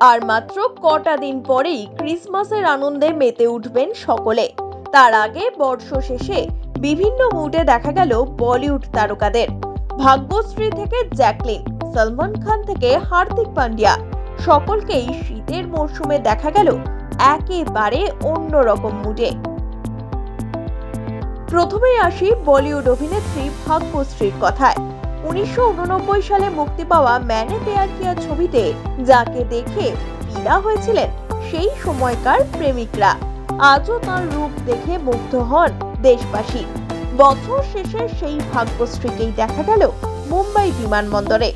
আর মাত্র কটা দিন পরেই ক্রিসমাসের আনন্দে মেতে উঠবেন সকলে। তার আগে বর্ষ শেষে বিভিন্ন মুডে দেখা গেল বলিউড তারকাদের। ভাগ্যশ্রী থেকে জ্যাকলিন, সলমান খান থেকে হার্দিক পান্ডিয়া, সকলকেই শীতের মরশুমে দেখা গেল একেবারে অন্যরকম মুডে। প্রথমেই আসি বলিউড অভিনেত্রী ভাগ্যশ্রীর কথায়। 1989 সালে মুক্তি পাওয়া मैंने प्यार किया ছবিতে যাকে দেখে ফিদা হয়েছিলেন সেই সময়কার প্রেমিকরা, আজও তার রূপ দেখে মুগ্ধ হন দেশবাসী। বছর শেষে সেই ভাগ্যশ্রীকেই দেখা গেল মুম্বাই বিমানবন্দরে।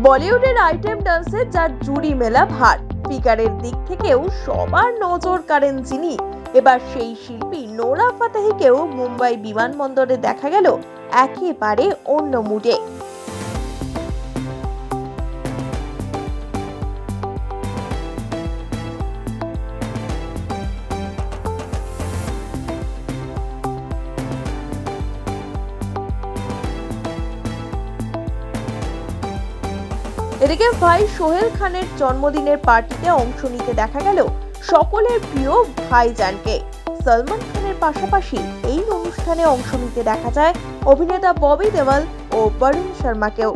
বলিউডের আইটেম ডান্সে যার জুড়ি মেলা ভার, ফিগারের দিক থেকেও সবার নজর কাড়েন যিনি, এবার সেই শিল্পী নোরা ফাতেহিকেও মুম্বাই বিমানবন্দরে দেখা গেল একেবারে অন্য মুডে। এদিকে ভাই সোহেল খানের জন্মদিনের পার্টিতে অংশ নিতে দেখা গেল সকলের প্রিয় ভাইজানকে। সলমান খানের পাশাপাশি এই অনুষ্ঠানে অংশ নিতে দেখা যায় অভিনেতা ববি দেওল ও বরুণ শর্মাকেও।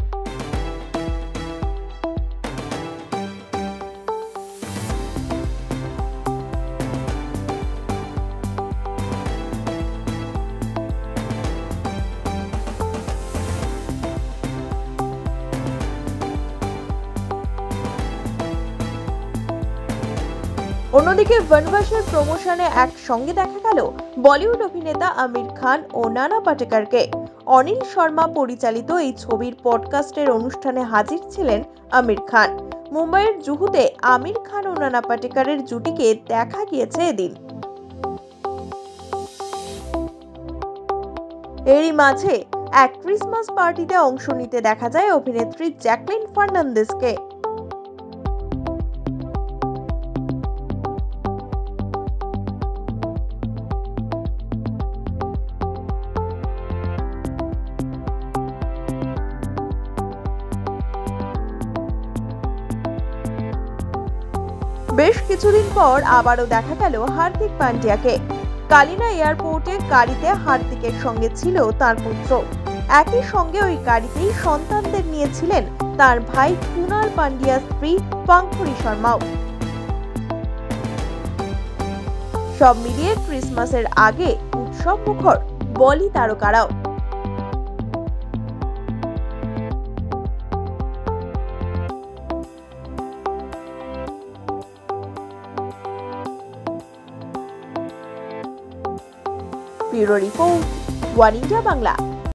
অন্যদিকে বনবাসের প্রমোশনে একসঙ্গে দেখা গেল বলিউড অভিনেতা আমির খান ও নানা পাটেকরকে। অনিল শর্মা পরিচালিত এই ছবির পডকাস্টের অনুষ্ঠানে হাজির ছিলেন আমির খান। মুম্বাইয়ের জুহুতে আমির খান ও নানা পাটেকরের জুটিকে দেখা গিয়েছে এদিন। এরই মাঝে এক ক্রিসমাস পার্টিতে অংশ নিতে দেখা যায় অভিনেত্রী জ্যাকলিন ফার্নান্দেজকে। বেশ কিছুদিন পর আবারও দেখা গেল হার্দিক পান্ডিয়াকে। কালিনা এয়ারপোর্টে গাড়িতে হার্দিকের সঙ্গে ছিল তার পুত্র। একই সঙ্গে ওই গাড়িতেই সন্তানদের নিয়েছিলেন তার ভাই কুনাল পান্ডিয়ার স্ত্রী পাঙ্খুরি শর্মাও। সব মিলিয়ে ক্রিসমাসের আগে উৎসব মুখর বলি তারকারাও। Bureau report, one India Bangla.